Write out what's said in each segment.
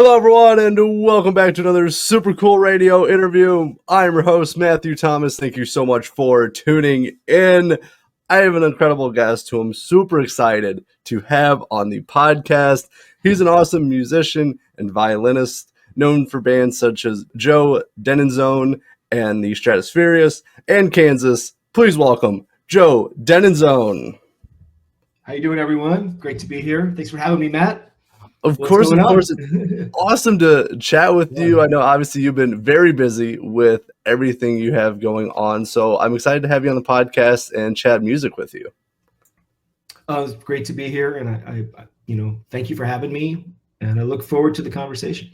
Hello, everyone, and welcome back to another super cool radio interview. I'm your host, Matthew Thomas. Thank you so much for tuning in. I have an incredible guest who I'm super excited to have on the podcast. He's an awesome musician and violinist, known for bands such as Joe Deninzon and The Stratospheerius and Kansas. Please welcome Joe Deninzon. How you doing, everyone? Great to be here. Thanks for having me, Matt. Of course. It's awesome to chat with you. I know, obviously, you've been very busy with everything you have going on. So I'm excited to have you on the podcast and chat music with you. It's great to be here. And I thank you for having me. And I look forward to the conversation.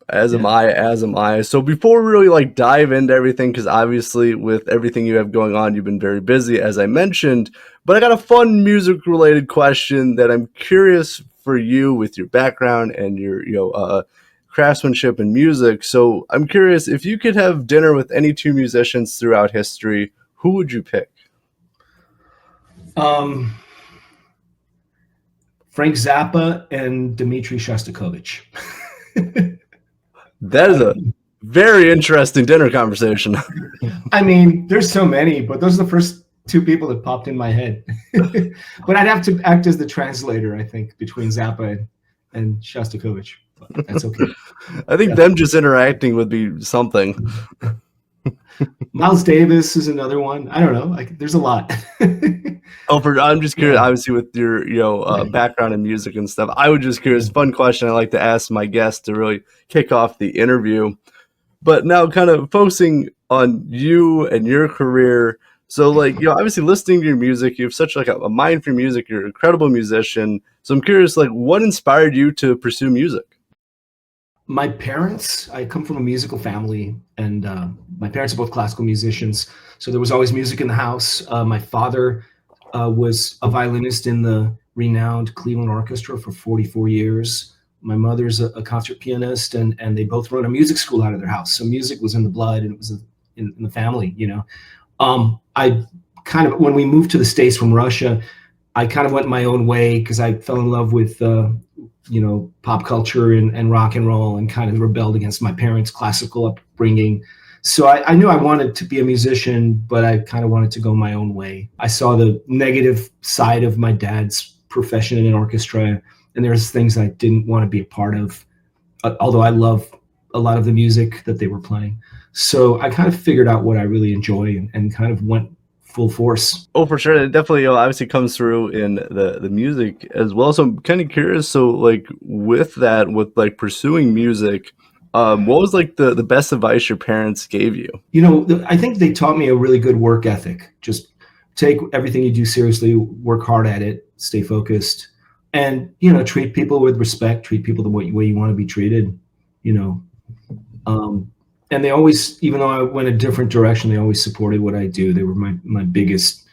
As am I. So before we really dive into everything, because obviously with everything you have going on, you've been very busy, as I mentioned. But I got a fun music-related question that I'm curious for you with your background and your craftsmanship in music. So I'm curious, if you could have dinner with any two musicians throughout history, who would you pick? Frank Zappa and Dmitri Shostakovich. That is a very interesting dinner conversation. I mean, there's so many, but those are the first two people that popped in my head. But I'd have to act as the translator, I think, between Zappa and Shostakovich. But that's okay. I think them just interacting would be something. Miles Davis is another one. I don't know. There's a lot. I'm just curious, obviously, with your background in music and stuff. I was just curious. Fun question I like to ask my guests to really kick off the interview. But now, kind of focusing on you and your career. So, obviously, listening to your music, you have such a mind for music. You're an incredible musician. So I'm curious, what inspired you to pursue music? My parents, I come from a musical family, and my parents are both classical musicians. So there was always music in the house. My father was a violinist in the renowned Cleveland Orchestra for 44 years. My mother's a concert pianist, and they both run a music school out of their house. So music was in the blood, and it was in the family, I kind of, when we moved to the States from Russia, I kind of went my own way because I fell in love with, pop culture and rock and roll, and kind of rebelled against my parents' classical upbringing. So I knew I wanted to be a musician, but I kind of wanted to go my own way. I saw the negative side of my dad's profession in an orchestra, and there's things I didn't want to be a part of, although I love a lot of the music that they were playing. So I kind of figured out what I really enjoy and kind of went full force. Oh, for sure. It definitely obviously comes through in the music as well. So I'm kind of curious. So with that, with pursuing music, what was the best advice your parents gave you? I think they taught me a really good work ethic. Just take everything you do seriously, work hard at it, stay focused, and, treat people with respect, treat people the way you want to be treated, and they always, even though I went a different direction, they always supported what I do. They were my biggest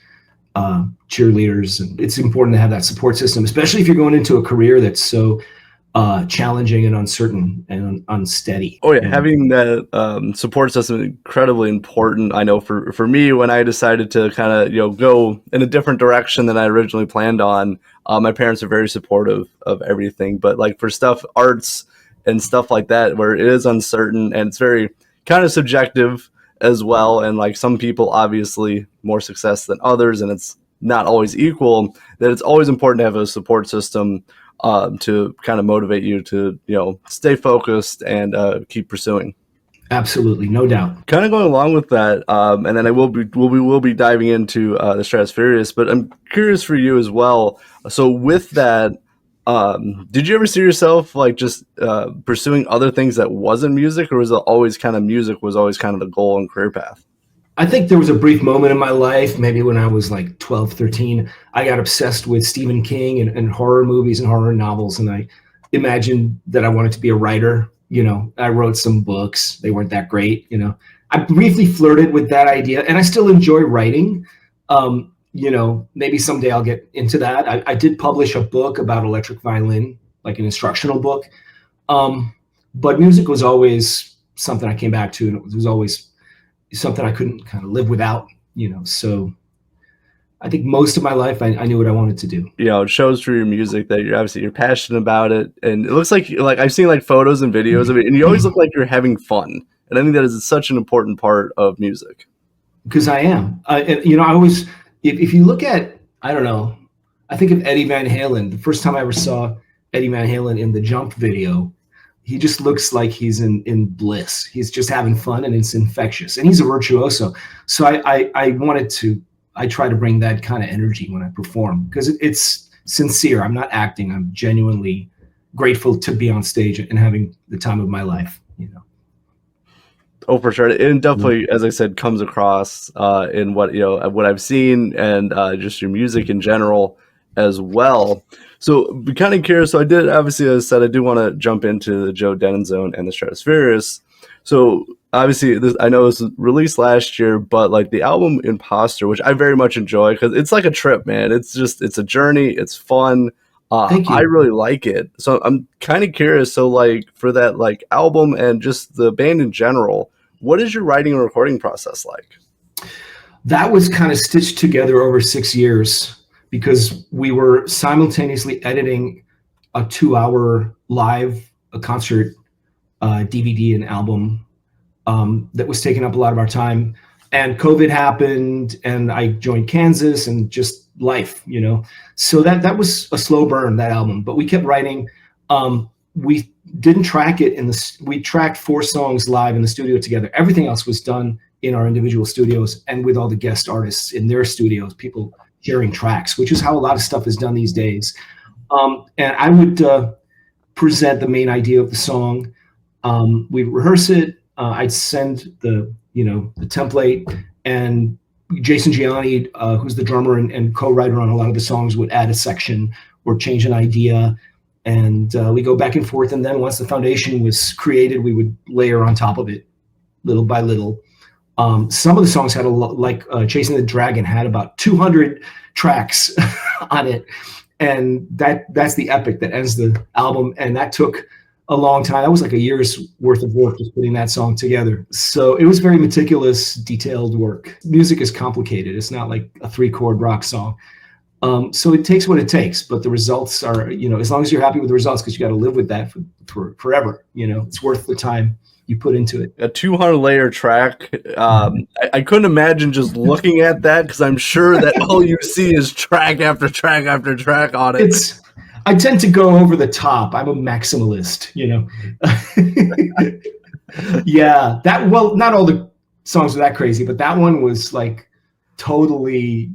cheerleaders. And it's important to have that support system, especially if you're going into a career that's so challenging and uncertain and unsteady. Oh, yeah. Having that support system is incredibly important. I know for me, when I decided to kind of, go in a different direction than I originally planned on, my parents are very supportive of everything. But for stuff, arts and stuff like that, where it is uncertain and it's very kind of subjective as well, and some people obviously more success than others, and it's not always equal, that it's always important to have a support system to kind of motivate you to stay focused and keep pursuing. Absolutely, no doubt. Kind of going along with that, and then we will be diving into the Stratospheerius, but I'm curious for you as well. So with that, did you ever see yourself just pursuing other things that wasn't music, or was it always kind of music was always kind of the goal and career path? I think there was a brief moment in my life, maybe when I was 12, 13, I got obsessed with Stephen King and horror movies and horror novels. And I imagined that I wanted to be a writer. I wrote some books. They weren't that great. I briefly flirted with that idea, and I still enjoy writing. Maybe someday I'll get into that. I did publish a book about electric violin, an instructional book. But music was always something I came back to, and it was always something I couldn't kind of live without, So I think most of my life, I knew what I wanted to do. You know, it shows through your music that you're passionate about it, and it looks like I've seen like photos and videos of it, and you always look like you're having fun. And I think that is such an important part of music. Because I am, and, you know, I always, if you look at, I don't know, I think of Eddie Van Halen. The first time I ever saw Eddie Van Halen in the Jump video, he just looks like he's in bliss. He's just having fun, and it's infectious. And he's a virtuoso. So I try to bring that kind of energy when I perform, because it's sincere. I'm not acting. I'm genuinely grateful to be on stage and having the time of my life, you know. Oh, for sure. And definitely, as I said, comes across in what I've seen, and just your music in general as well. So be kind of curious. So I did, obviously, as I said, I do want to jump into the Joe Deninzon and the Stratospheerius. So obviously, I know this was released last year, but like the album Imposter, which I very much enjoy, because it's like a trip, man. It's a journey. It's fun. Thank you. I really like it. So I'm kind of curious. So like for that like album and just the band in general, what is your writing and recording process like? That was kind of stitched together over 6 years, because we were simultaneously editing a 2-hour live concert DVD and album that was taking up a lot of our time. And COVID happened, and I joined Kansas, and just life, you know. So that was a slow burn, that album. But we kept writing. We didn't track it we tracked 4 songs live in the studio together. Everything else was done in our individual studios and with all the guest artists in their studios, people sharing tracks, which is how a lot of stuff is done these days. And I would present the main idea of the song. We'd rehearse it. I'd send the template, and Jason Gianni, who's the drummer and co-writer on a lot of the songs, would add a section or change an idea. And we go back and forth. And then once the foundation was created, we would layer on top of it little by little. Some of the songs had like Chasing the Dragon had about 200 tracks on it. And that's the epic that ends the album. And that took a long time. That was like a year's worth of work, just putting that song together. So it was very meticulous, detailed work. Music is complicated. It's not like a 3-chord rock song. So it takes what it takes, but the results are, as long as you're happy with the results, because you got to live with that for forever, it's worth the time you put into it. A 200-layer track. I couldn't imagine just looking at that, because I'm sure that all you see is track after track after track on it. I tend to go over the top. I'm a maximalist, Yeah, not all the songs are that crazy, but that one was like totally,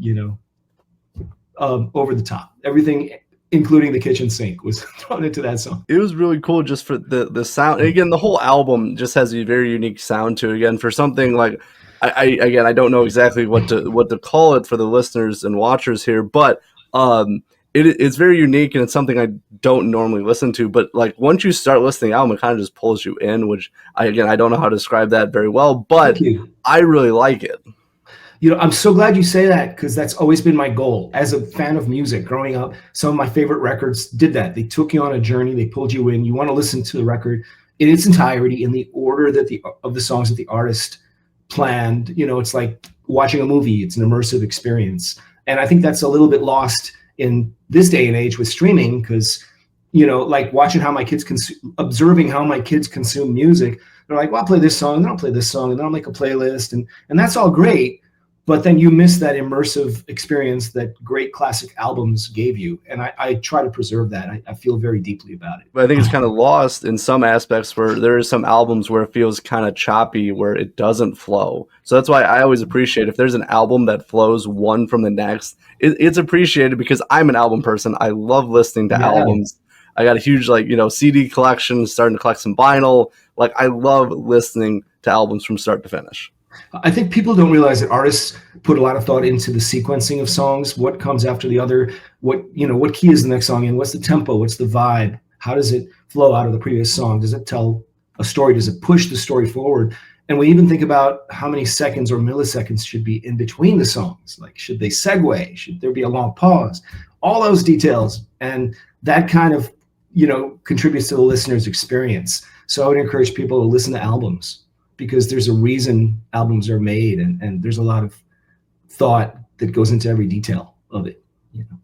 over the top. Everything, including the kitchen sink, was thrown into that song. It was really cool just for the sound. And again, the whole album just has a very unique sound to it. Again, for something like, I don't know exactly what to call it for the listeners and watchers here, but it's very unique, and it's something I don't normally listen to. But like once you start listening to the album, it kind of just pulls you in, which I don't know how to describe that very well, but I really like it. I'm so glad you say that, because that's always been my goal. As a fan of music growing up, some of my favorite records did that. They took you on a journey. They pulled you in. You want to listen to the record in its entirety, in the order of the songs that the artist planned. It's like watching a movie. It's an immersive experience. And I think that's a little bit lost in this day and age with streaming, because, like watching how my kids observing how my kids consume music. They're like, well, I'll play this song, and then I'll play this song, and then I'll make a playlist. And that's all great. But then you miss that immersive experience that great classic albums gave you. And I try to preserve that. I feel very deeply about it. But I think it's kind of lost in some aspects, where there are some albums where it feels kind of choppy, where it doesn't flow. So that's why I always appreciate if there's an album that flows one from the next, it's appreciated, because I'm an album person. I love listening to albums. I got a huge CD collection, starting to collect some vinyl. Like I love listening to albums from start to finish. I think people don't realize that artists put a lot of thought into the sequencing of songs, what comes after the other, what key is the next song in, what's the tempo, what's the vibe, how does it flow out of the previous song, does it tell a story, does it push the story forward? And we even think about how many seconds or milliseconds should be in between the songs, like should they segue, should there be a long pause, all those details. And that kind of contributes to the listener's experience. So I would encourage people to listen to albums, because there's a reason albums are made, and there's a lot of thought that goes into every detail of it, you know.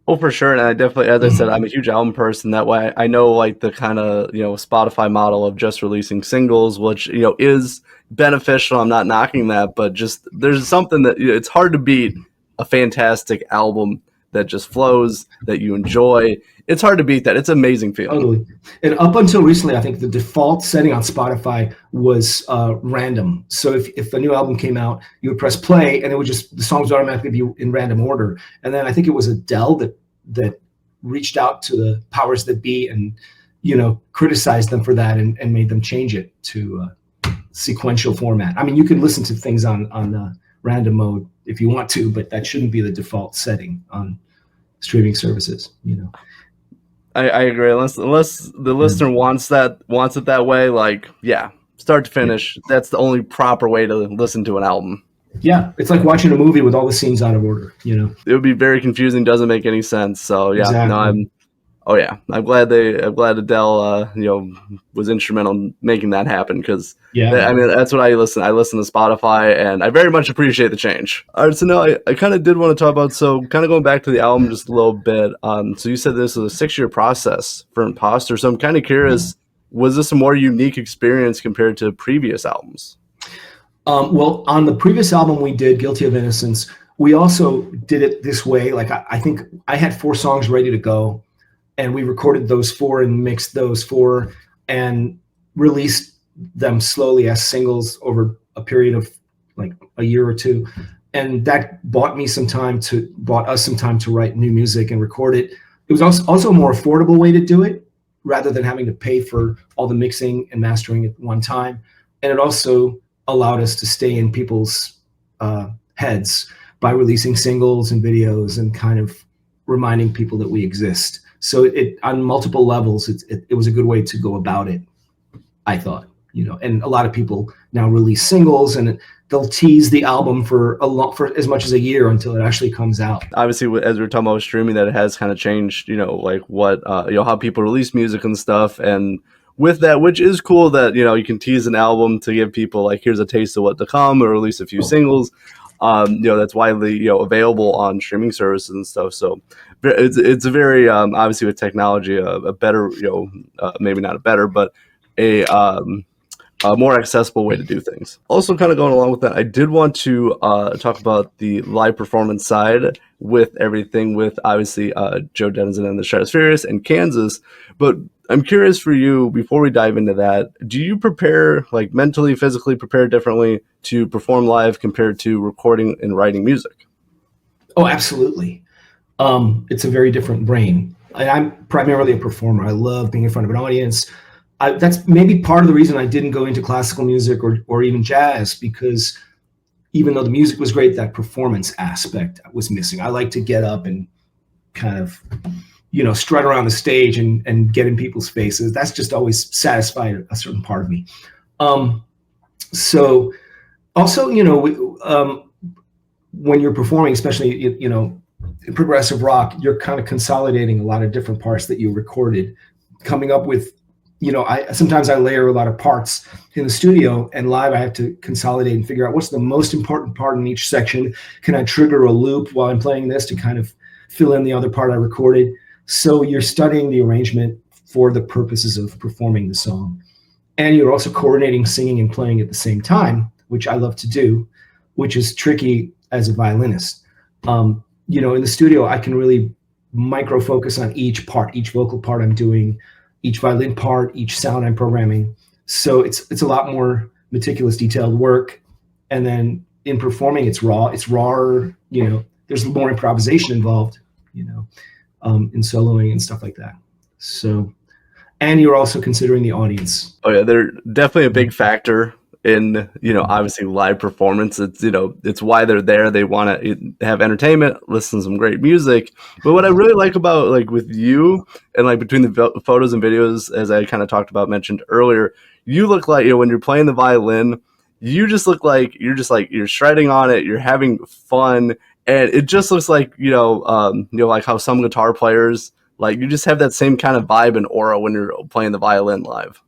Oh, for sure. And I definitely, as I said, I'm a huge album person. That way I know like the kind of, Spotify model of just releasing singles, which, is beneficial. I'm not knocking that, but just there's something that it's hard to beat a fantastic album that just flows, that you enjoy. It's hard to beat that. It's an amazing feeling. Totally. And up until recently, I think the default setting on Spotify was random. So if a new album came out, you would press play, and it would just, the songs would automatically be in random order. And then I think it was Adele that reached out to the powers that be and, criticized them for that and made them change it to sequential format. I mean, you can listen to things on random mode if you want to, but that shouldn't be the default setting on streaming services, I agree. Unless the listener wants it that way, like, yeah, start to finish, that's the only proper way to listen to an album. Yeah, it's like watching a movie with all the scenes out of order, It would be very confusing, doesn't make any sense. So yeah, exactly. I'm glad Adele, was instrumental in making that happen, because that's what I listen. I listen to Spotify, and I very much appreciate the change. All right, so now I kind of did want to talk about, so kind of going back to the album just a little bit. So you said this was a 6-year process for Imposter. So I'm kind of curious, was this a more unique experience compared to previous albums? Well, on the previous album we did, Guilty of Innocence, we also did it this way. Like I think I had 4 songs ready to go, and we recorded those 4 and mixed those 4 and released them slowly as singles over a period of like a year or 2. And that bought us some time to write new music and record it. It was also a more affordable way to do it, rather than having to pay for all the mixing and mastering at one time. And it also allowed us to stay in people's heads by releasing singles and videos and kind of reminding people that we exist. So it on multiple levels, it was a good way to go about it, I thought, and a lot of people now release singles, and they'll tease the album for as much as a year until it actually comes out. Obviously, as we were talking about streaming, that it has kind of changed, like what, how people release music and stuff. And with that, which is cool that, you can tease an album to give people like, here's a taste of what to come, or release a few singles. That's widely, available on streaming services and stuff. So it's a very, obviously with technology, a better, maybe not a better, but a more accessible way to do things. Also, kind of going along with that, I did want to talk about the live performance side with everything with obviously Joe Deninzon The Stratospheerius and Kansas. But I'm curious for you, before we dive into that, do you prepare, like mentally, physically prepare differently to perform live compared to recording and writing music? Oh, absolutely. It's a very different brain. I'm primarily a performer. I love being in front of an audience. That's maybe part of the reason I didn't go into classical music or even jazz, because even though the music was great, that performance aspect was missing. I like to get up and kind of, strut around the stage and get in people's faces. That's just always satisfied a certain part of me. So also, when you're performing, especially, in progressive rock, you're kind of consolidating a lot of different parts that you recorded, coming up with, sometimes I layer a lot of parts in the studio, and live I have to consolidate and figure out what's the most important part in each section. Can I trigger a loop while I'm playing this to kind of fill in the other part I recorded? So you're studying the arrangement for the purposes of performing the song. And you're also coordinating singing and playing at the same time, which I love to do, which is tricky as a violinist. In the studio, I can really micro focus on each part, each vocal part I'm doing, each violin part, each sound I'm programming. So it's a lot more meticulous, detailed work. And then in performing, it's rawer, there's more improvisation involved, in soloing and stuff like that. So, and you're also considering the audience. Oh yeah, they're definitely a big factor in, obviously live performance. It's, it's why they're there. They want to have entertainment, listen to some great music. But what I really like about, like, with you and like between the photos and videos, as I kind of mentioned earlier, you look like, when you're playing the violin, you just look like you're shredding on it, you're having fun. And it just looks like, like how some guitar players, like, you just have that same kind of vibe and aura when you're playing the violin live.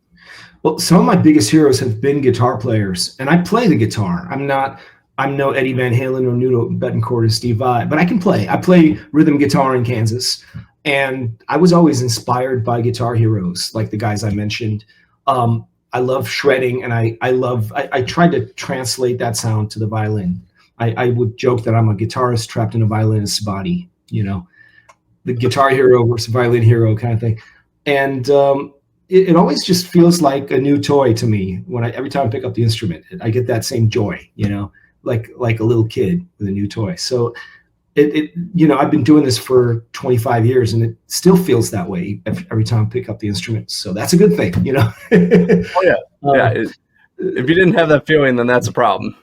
Well, some of my biggest heroes have been guitar players, and I play the guitar. I'm not I'm no Eddie Van Halen or Nuno Bettencourt or Steve Vai, but I can play. I play rhythm guitar in Kansas, and I was always inspired by guitar heroes like the guys I mentioned. I love shredding, and I tried to translate that sound to the violin. I would joke that I'm a guitarist trapped in a violinist's body, the guitar hero versus violin hero kind of thing. And it always just feels like a new toy to me every time I pick up the instrument. I get that same joy, like a little kid with a new toy. So I've been doing this for 25 years, and it still feels that way every time I pick up the instrument. So that's a good thing, Oh yeah, yeah. If you didn't have that feeling, then that's a problem.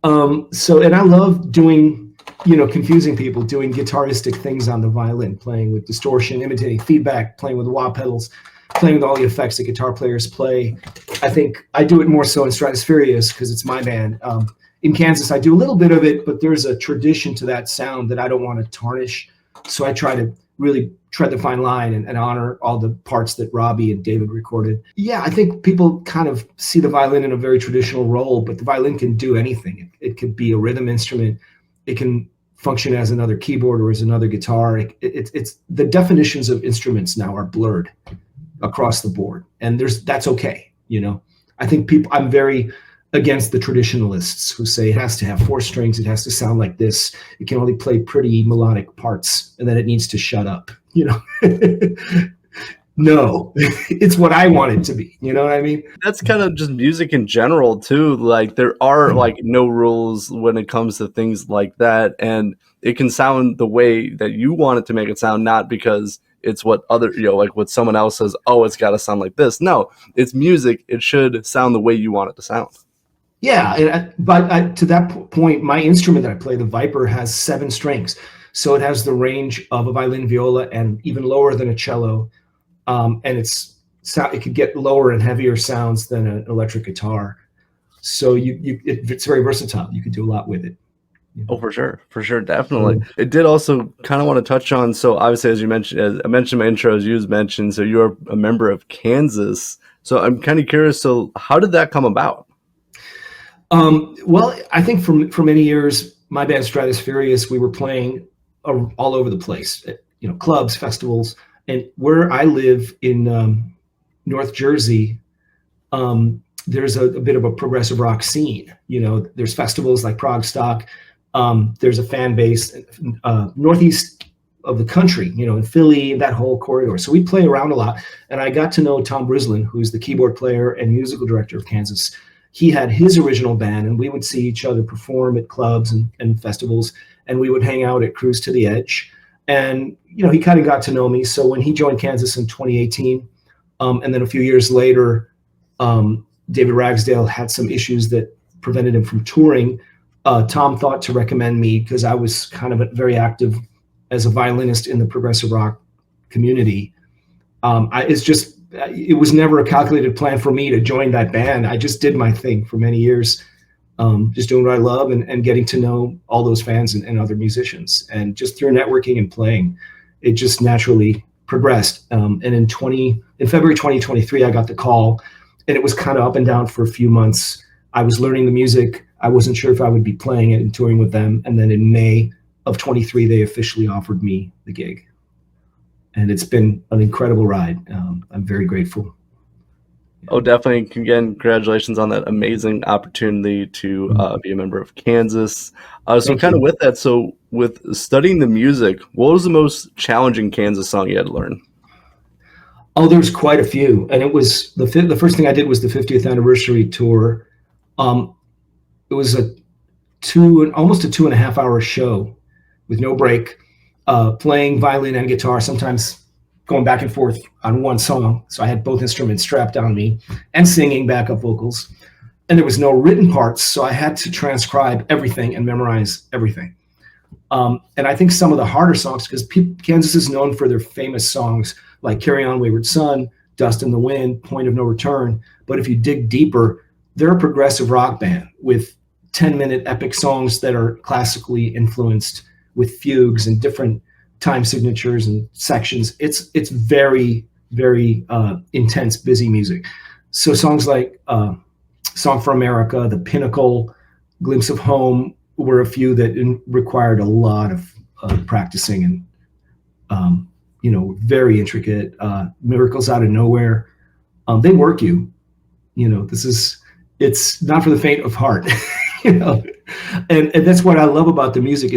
And I love doing, confusing people, doing guitaristic things on the violin, playing with distortion, imitating feedback, playing with wah pedals, playing with all the effects that guitar players play. I think I do it more so in Stratospheerius because it's my band. In Kansas, I do a little bit of it, but there's a tradition to that sound that I don't want to tarnish. So I try to really tread the fine line and honor all the parts that Robbie and David recorded. Yeah, I think people kind of see the violin in a very traditional role, but the violin can do anything. It could be a rhythm instrument. It can function as another keyboard or as another guitar. It's the definitions of instruments now are blurred across the board, and that's okay. I think I'm very against the traditionalists who say it has to have 4 strings, it has to sound like this, it can only play pretty melodic parts, and then it needs to shut up. No, it's what I want it to be. You know what I mean? That's kind of just music in general too. Like there are like no rules when it comes to things like that, and it can sound the way that you want it to make it sound, not because it's what other, like what someone else says, oh, it's got to sound like this. No, it's music. It should sound the way you want it to sound. Yeah, but to that point, my instrument that I play, the Viper, has 7 strings. So it has the range of a violin, viola, and even lower than a cello. And it could get lower and heavier sounds than an electric guitar. So it's very versatile. You could do a lot with it. Oh, for sure, definitely. It did also kind of want to touch on. So obviously, as you mentioned, as I mentioned in my intro, as you mentioned, so you're a member of Kansas. So I'm kind of curious. So how did that come about? Well, I think for many years, my band Stratospheerius, we were playing all over the place, at, clubs, festivals, and where I live in North Jersey, there's a bit of a progressive rock scene. There's festivals like Prague Stock. There's a fan base northeast of the country, in Philly, that whole corridor. So we play around a lot, and I got to know Tom Brislin, who's the keyboard player and musical director of Kansas. He had his original band, and we would see each other perform at clubs and festivals, and we would hang out at Cruise to the Edge. And, he kind of got to know me. So when he joined Kansas in 2018, and then a few years later, David Ragsdale had some issues that prevented him from touring. Tom thought to recommend me because I was kind of very active as a violinist in the progressive rock community. It was never a calculated plan for me to join that band. I just did my thing for many years, just doing what I love and getting to know all those fans and other musicians. And just through networking and playing, it just naturally progressed. And in February 2023, I got the call, and it was kind of up and down for a few months. I was learning the music. I wasn't sure if I would be playing it and touring with them. And then in May of 23, they officially offered me the gig. And it's been an incredible ride. I'm very grateful. Oh, definitely. Again, congratulations on that amazing opportunity to be a member of Kansas. So kind of with that, so with studying the music, what was the most challenging Kansas song you had to learn? Oh, there's quite a few. And it was the first thing I did was the 50th anniversary tour. It was almost a 2.5 hour show with no break, playing violin and guitar, sometimes going back and forth on one song. So I had both instruments strapped on me and singing backup vocals. And there was no written parts, so I had to transcribe everything and memorize everything. And I think some of the harder songs, because Kansas is known for their famous songs like Carry On Wayward Son, Dust in the Wind, Point of No Return. But if you dig deeper, they're a progressive rock band with 10-minute epic songs that are classically influenced with fugues and different time signatures and sections. It's very, very intense, busy music. So songs like Song for America, The Pinnacle, Glimpse of Home were a few that required a lot of practicing and, very intricate. Miracles Out of Nowhere. They work you. It's not for the faint of heart. And that's what I love about the music.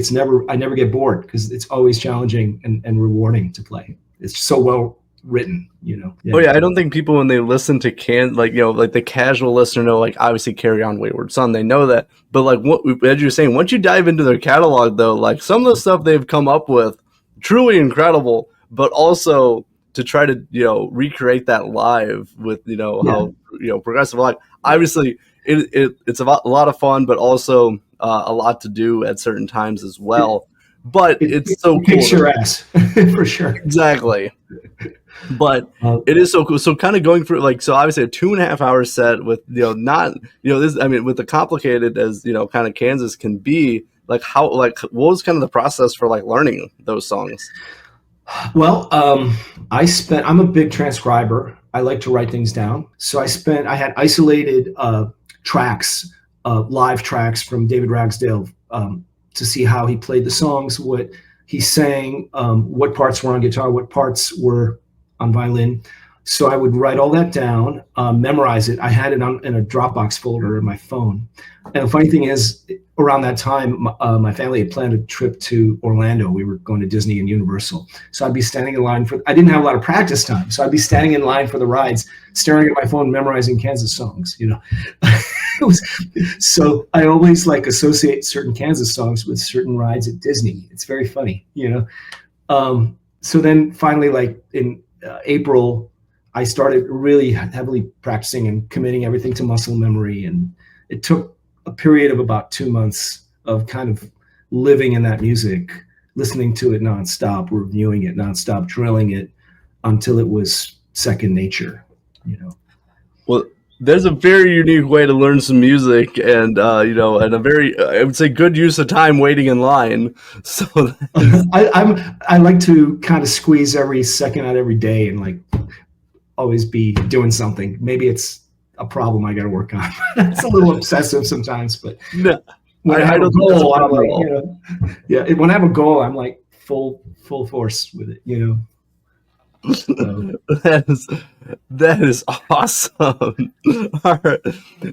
I never get bored because it's always challenging and rewarding to play. It's so well written, Yeah. Oh yeah, I don't think people when they listen to like the casual listener know, like, obviously Carry On Wayward Son, they know that, but like what as you were saying, once you dive into their catalog though, like some of the stuff they've come up with, truly incredible, but also to try to recreate that live with how progressive, like obviously it's a lot of fun, but also a lot to do at certain times as well. But it's so cool. Kicks your ass for sure. Exactly. But it is so cool. So kind of going through, like, so obviously a 2.5 hour set with this, I mean, with the complicated as kind of Kansas can be, like what was kind of the process for like learning those songs? Well, I'm a big transcriber. I like to write things down. So I had isolated tracks, live tracks from David Ragsdale, to see how he played the songs, what he sang, what parts were on guitar, what parts were on violin. So I would write all that down, memorize it. I had it in a Dropbox folder in my phone. And the funny thing is, around that time, my family had planned a trip to Orlando. We were going to Disney and Universal. So I'd be standing in line I didn't have a lot of practice time. So I'd be standing in line for the rides, staring at my phone, memorizing Kansas songs, So I always associate certain Kansas songs with certain rides at Disney. It's very funny, So then finally, in April, I started really heavily practicing and committing everything to muscle memory. And it took a period of about 2 months of kind of living in that music, listening to it nonstop, reviewing it nonstop, drilling it until it was second nature, Well, there's a very unique way to learn some music, and and a very, I would say, good use of time waiting in line. So I like to kind of squeeze every second out every day and always be doing something. Maybe it's a problem I got to work on. It's a little obsessive sometimes, but no, when I have a goal, I'm when I have a goal, I'm full force with it, That is awesome. All right.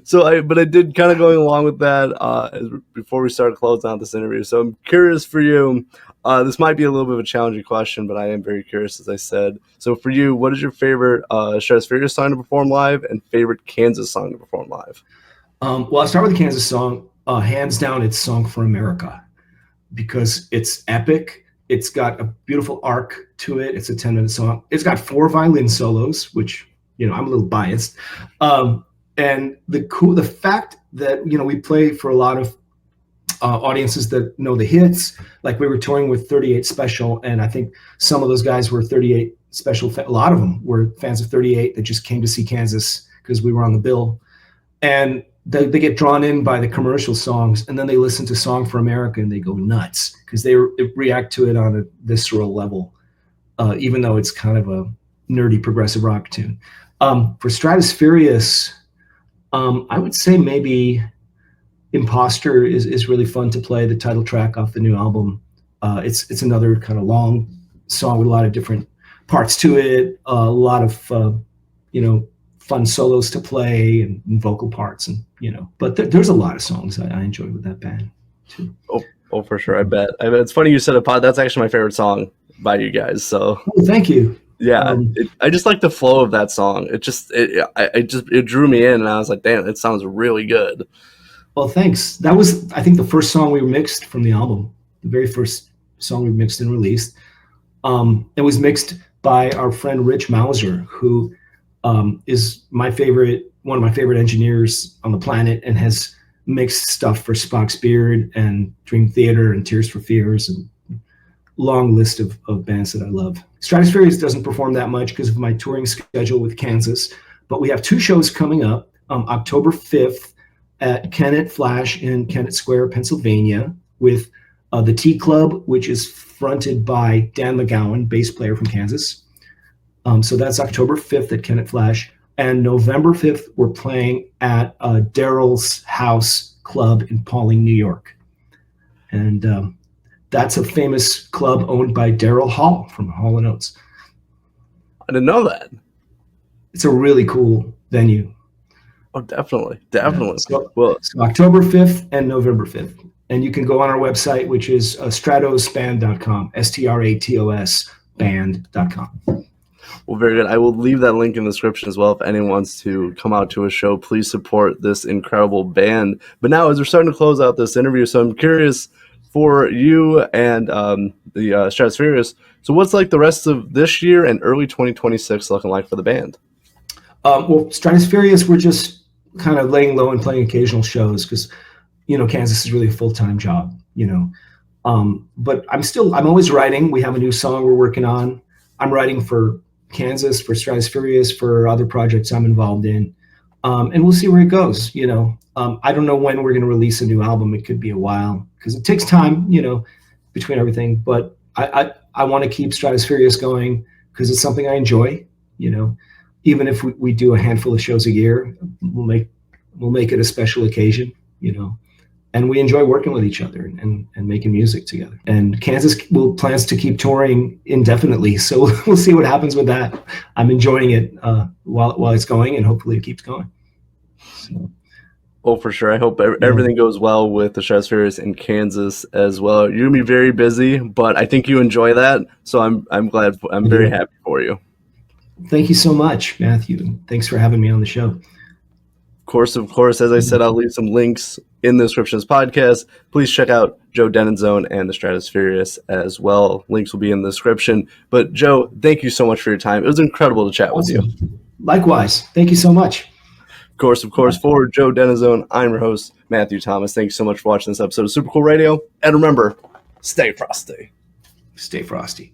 So but I did kind of going along with that before we started closing out this interview. So I'm curious for you. This might be a little bit of a challenging question, but I am very curious, as I said. So for you, what is your favorite Stratospheerius song to perform live and favorite Kansas song to perform live? Well, I'll start with the Kansas song. Hands down, it's Song for America, because it's epic. It's got a beautiful arc to it. It's a 10-minute song. It's got 4 violin solos, which, I'm a little biased. And the fact that, we play for a lot of audiences that know the hits, like we were touring with 38 Special, and I think some of those guys were 38 Special. A lot of them were fans of 38 that just came to see Kansas because we were on the bill. And they get drawn in by the commercial songs, and then they listen to Song for America and they go nuts because they react to it on a visceral level, even though it's kind of a nerdy progressive rock tune. For Stratospheerius, I would say maybe Imposter is really fun to play, the title track off the new album. It's another kind of long song with a lot of different parts to it, a lot of fun solos to play and vocal parts, and but there's a lot of songs I enjoy with that band too. Oh, for sure. I bet it's funny you said pod. That's actually my favorite song by you guys. So thank you. Yeah, I just like the flow of that song. It drew me in, and I was like, damn, it sounds really good. Well, thanks. That was, I think, the first song we mixed from the album. The very first song we mixed and released. It was mixed by our friend Rich Mauser, who is one of my favorite engineers on the planet, and has mixed stuff for Spock's Beard and Dream Theater and Tears for Fears, and long list of bands that I love. Stratospheerius doesn't perform that much because of my touring schedule with Kansas, but we have 2 shows coming up. October 5th at Kennett Flash in Kennett Square, Pennsylvania, with the T Club, which is fronted by Dan McGowan, bass player from Kansas. So that's October 5th at Kennett Flash. And November 5th, we're playing at Daryl's house Club in Pawling, New York. And that's a famous club owned by Daryl Hall from Hall & Oates. I didn't know that. It's a really cool venue. Oh, definitely. Definitely. So October 5th and November 5th. And you can go on our website, which is stratosband.com, STRATOS band.com. Well, very good. I will leave that link in the description as well. If anyone wants to come out to a show, please support this incredible band. But now, as we're starting to close out this interview, so I'm curious for you and the Stratospheerius. So what's like the rest of this year and early 2026 looking like for the band? Well, Stratospheerius, we're just kind of laying low and playing occasional shows because, Kansas is really a full-time job, But I'm always writing. We have a new song we're working on. I'm writing for Kansas, for Stratospheerius, for other projects I'm involved in. And we'll see where it goes, I don't know when we're going to release a new album. It could be a while because it takes time, between everything. But I want to keep Stratospheerius going because it's something I enjoy, Even if we do a handful of shows a year, we'll make it a special occasion, And we enjoy working with each other and making music together. And Kansas plans to keep touring indefinitely, so we'll see what happens with that. I'm enjoying it while it's going, and hopefully it keeps going. So. Oh, for sure. I hope everything goes well with the Stratospheerius in Kansas as well. You're gonna be very busy, but I think you enjoy that, so I'm glad. I'm very happy for you. Thank you so much, Matthew. Thanks for having me on the show. Of course, as I said, I'll leave some links in the description of this podcast. Please check out Joe Deninzon and the Stratospheerius as well. Links will be in the description. But Joe, thank you so much for your time. It was incredible to chat with you. Likewise. Thank you so much. Of course, for Joe Deninzon, I'm your host, Matthew Thomas. Thank you so much for watching this episode of Super Cool Radio. And remember, stay frosty. Stay frosty.